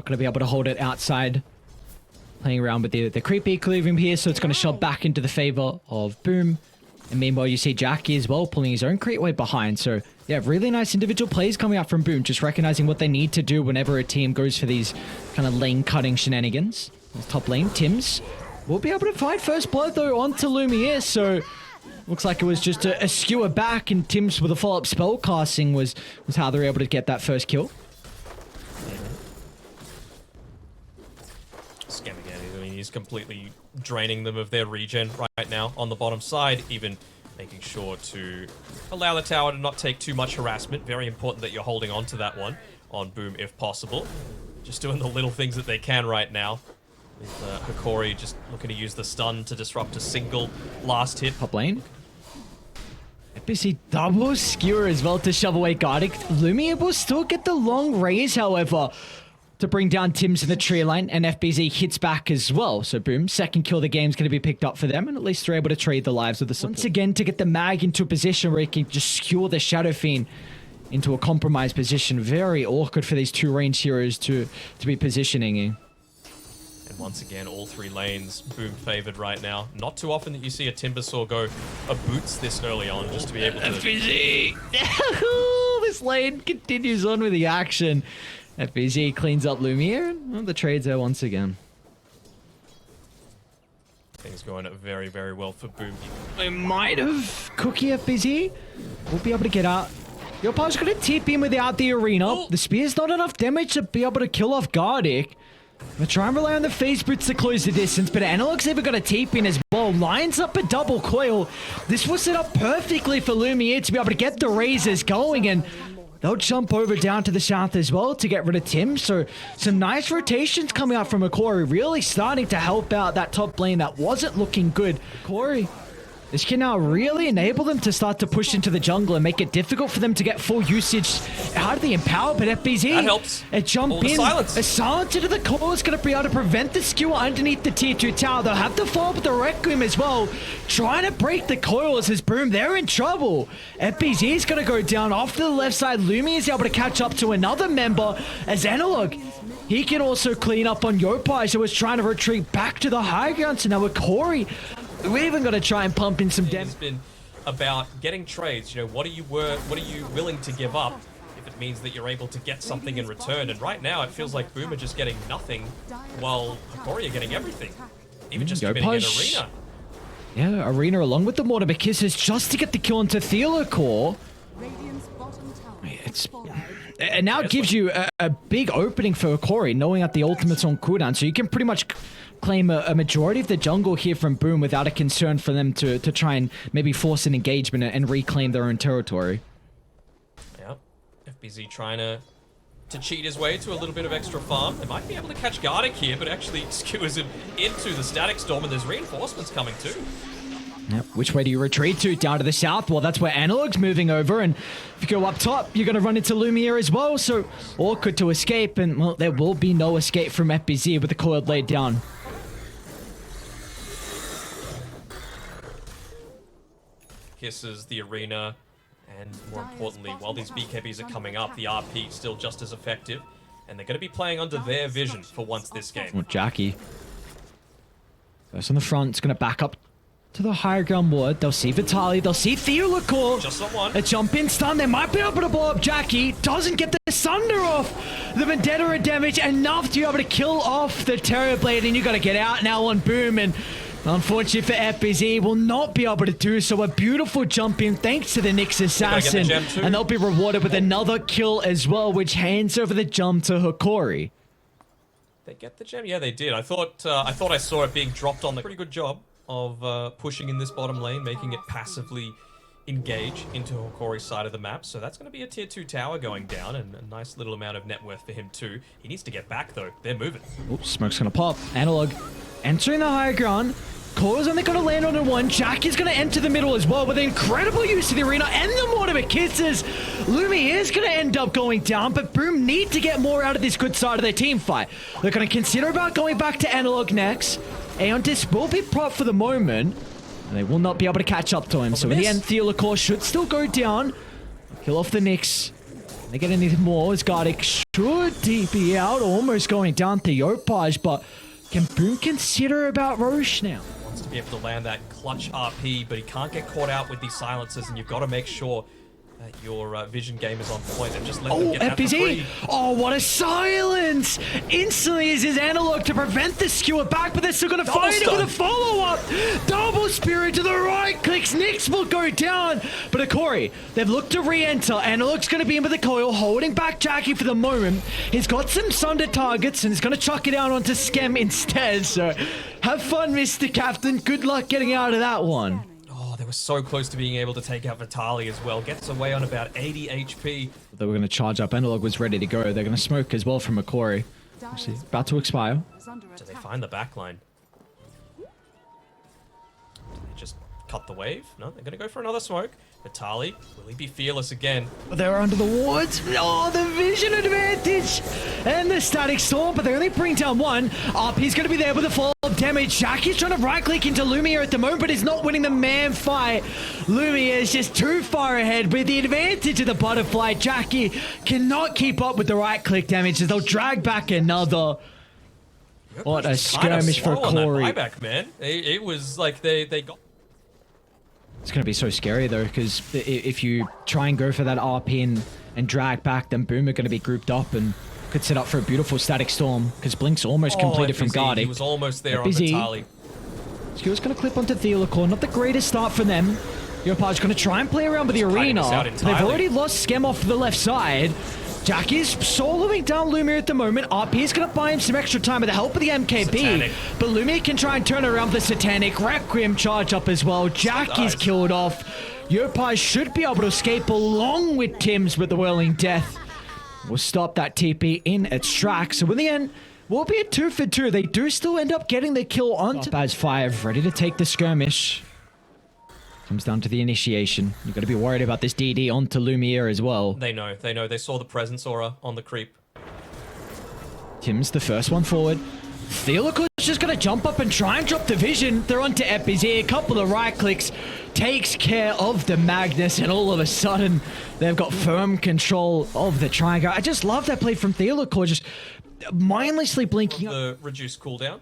not going to be able to hold it outside. Playing around with the creep equilibrium here, so it's going to shove back into the favor of Boom. And meanwhile, you see Jackie as well pulling his own creep way behind. So, yeah, really nice individual plays coming out from Boom, just recognizing what they need to do whenever a team goes for these kind of lane-cutting shenanigans. Top lane, Tims will be able to find first blood, though, onto Lumiere. So, looks like it was just a skewer back, and Tims with a follow-up spell casting was how they were able to get that first kill. He's completely draining them of their regen right now on the bottom side, even making sure to allow the tower to not take too much harassment. Very important that you're holding on to that one on Boom if possible. Just doing the little things that they can right now. With Hokori just looking to use the stun to disrupt a single last hit. Top lane. FBZ double skewer as well to shove away Gardic. Lumiere will still get the long raise, however, to bring down Tims in the tree line, and FBZ hits back as well. So Boom, second kill of the game is going to be picked up for them, and at least they're able to trade the lives of the support. Once again, to get the mag into a position where he can just skewer the Shadow Fiend into a compromised position. Very awkward for these two ranged heroes to be positioning in. And once again, all three lanes Boom favored right now. Not too often that you see a Timbersaw go a boots this early on, just to be able to... FBZ! This lane continues on with the action. FBZ cleans up Lumiere, and the trade's there once again. Things going very, very well for Boom. They might have Cookie FBZ. We'll be able to get out. Your opponent's going to tip in without the arena. Oh. The spear's not enough damage to be able to kill off Gardic. We're trying to rely on the phase boots to close the distance, but Analog's even got a TP in as well. Lines up a double coil. This was set up perfectly for Lumiere to be able to get the razors going, and they'll jump over down to the south as well to get rid of Tim. So some nice rotations coming out from Hokori, really starting to help out that top lane that wasn't looking good. Hokori, this can now really enable them to start to push into the jungle and make it difficult for them to get full usage out of the empower, but FBZ, that helps. A jump in, silence. A silence into the core is going to be able to prevent the skewer underneath the tier 2 tower. They'll have to follow up with the Requiem as well, trying to break the coils as Boom, they're in trouble. FBZ is going to go down off to the left side. Lumi is able to catch up to another member as Analog. He can also clean up on Yopai, so was trying to retreat back to the high ground. So now with Corey, we're even going to try and pump in some damage. It's been about getting trades. You know, what are you willing to give up if it means that you're able to get something in return? And right now, it feels like Boom are just getting nothing, while Hokori are getting everything. Even just committing an arena. Yeah, arena along with the Mortimer Kisses just to get the kill into Theocore. And now it gives you a big opening for Hokori, knowing that the ultimate's on cooldown, so you can pretty much claim a majority of the jungle here from Boom without a concern for them to try and maybe force an engagement and reclaim their own territory. Yeah, FBZ trying to cheat his way to a little bit of extra farm. They might be able to catch Gardic here, but actually skewers him into the static storm, and there's reinforcements coming too. Yep. Which way do you retreat to? Down to the south? Well, that's where Analog's moving over, and if you go up top, you're going to run into Lumiere as well, so awkward to escape, and well, there will be no escape from FBZ with the coil laid down. Kisses the arena, and more importantly, while these BKBs are coming up, the RP still just as effective, and they're going to be playing under their vision for once this game. Well, Jackie goes on the front, it's going to back up to the higher ground ward. They'll see Vitali, they'll see Theocore. Just not one. A jump in stun, they might be able to blow up Jackie. Doesn't get the Sunder off. The Vendetta damage enough to be able to kill off the Terrorblade, and you got to get out now on Boom, and unfortunately for FBZ, will not be able to do so. A beautiful jump in thanks to the Nyx Assassin, and they'll be rewarded with another kill as well, which hands over the jump to Hokori. They get the gem? Yeah, they did. I thought I saw it being dropped on the pretty good job of pushing in this bottom lane, making it passively engage into Hokori's side of the map. So that's going to be a tier 2 tower going down, and a nice little amount of net worth for him too. He needs to get back though. They're moving. Oops, smoke's going to pop. Analog entering the higher ground. Core's only going to land on a one. Jackie's going to enter the middle as well with incredible use of the arena and the Mortimer Kisses. Lumiere is going to end up going down, but Boom need to get more out of this good side of their team fight. They're going to consider about going back to Analog next. Aeontis will be prop for the moment, and they will not be able to catch up to him. So in the end, Theocore should still go down. Kill off the Nyx. they get anything more? As Gardic should TP out, almost going down to Yopaj, but can Boom consider about Rosh now? Wants to be able to land that clutch RP, but he can't get caught out with these silencers, and you've got to make sure that your vision game is on point and just let them get that for free. Oh, what a silence! Instantly is his analog to prevent the skewer back, but they're still going to find it with a follow-up! Double spirit to the right clicks, Nyx will go down, but Hokori, they've looked to re-enter. Analog's going to be in with the coil, holding back Jackie for the moment. He's got some Sunder targets, and he's going to chuck it out onto Skem instead, so have fun, Mr. Captain. Good luck getting out of that one. They were so close to being able to take out Vitaly as well. Gets away on about 80 HP. They were going to charge up. Analog was ready to go. They're going to smoke as well from Hokori. About to expire. Do they find the backline? They just cut the wave? No, they're going to go for another smoke. Vitaly, will he be fearless again? They're under the wards. Oh, the vision advantage. And the static storm, but they only bring down one. Up, he's going to be there with a follow-up damage. Jackie's trying to right-click into Lumiere at the moment, but he's not winning the man fight. Lumiere is just too far ahead with the advantage of the butterfly. Jackie cannot keep up with the right-click damage as they'll drag back another. What a skirmish for Corey. Buyback, man. It was like they got... It's going to be so scary, though, because if you try and go for that RP and drag back, then Boom are going to be grouped up and could set up for a beautiful static storm, because Blink's almost completed from Gardic. He was almost there on Vitaly. Skew's going to clip onto Theolacor. Not the greatest start for them. Yopaj's going to try and play around with the arena. They've already lost Skem off the left side. Jackie's soloing down Lumiere at the moment. RP's going to buy him some extra time with the help of the MKB. Satanic. But Lumiere can try and turn around the Satanic. Requiem charge up as well. Jackie's killed off. Yopaj should be able to escape along with Tim's with the Whirling Death. We'll stop that TP in its tracks. So in the end, we'll be a 2 for 2. They do still end up getting the kill onto Baz 5, ready to take the skirmish. Comes down to the initiation. You've got to be worried about this DD onto Lumiere as well. They know. They saw the presence aura on the creep. Tim's the first one forward. Theolacor's just going to jump up and try and drop the vision. They're onto Epi's here. A couple of right clicks. Takes care of the Magnus. And all of a sudden, they've got firm control of the triangle. I just love that play from Theolacor. Just mindlessly blinking. The reduced cooldown.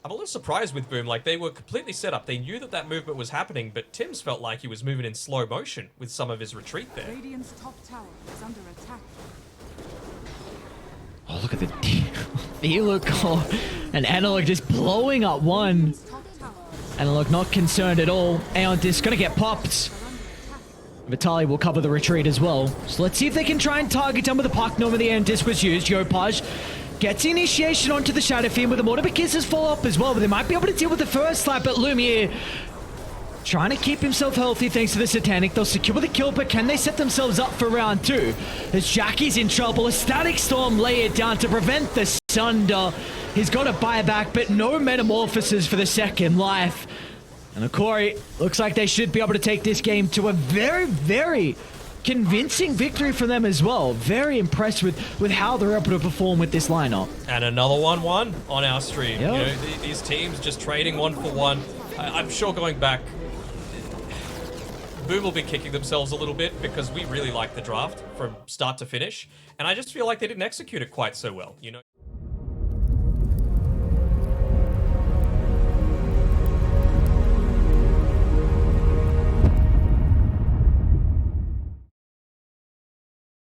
I'm a little surprised with Boom. Like, they were completely set up. They knew that that movement was happening, but Tim's felt like he was moving in slow motion with some of his retreat there. Radiant's top tower is under attack. Oh, look at the Theolacor and Analog just blowing up one. Analog not concerned at all. Aeon Disc gonna get popped. Vitaly will cover the retreat as well. So let's see if they can try and target him with the Puck Norm. The Aeon Disc was used. Yopaj gets the initiation onto the Shadow Fiend with the Mortar Kisses follow up as well, but they might be able to deal with the first slap at Lumiere. Trying to keep himself healthy thanks to the Satanic. They'll secure the kill, but can they set themselves up for round 2? As Jackie's in trouble, a Static Storm lay it down to prevent the Sunder. He's got a buyback, but no Metamorphosis for the second life. And Hokori, looks like they should be able to take this game to a very, very convincing victory for them as well. Very impressed with how they're able to perform with this lineup. And another 1-1 on our stream. Yep. You know, these teams just trading 1 for 1. I'm sure going back, Boom will be kicking themselves a little bit because we really like the draft from start to finish. And I just feel like they didn't execute it quite so well, you know.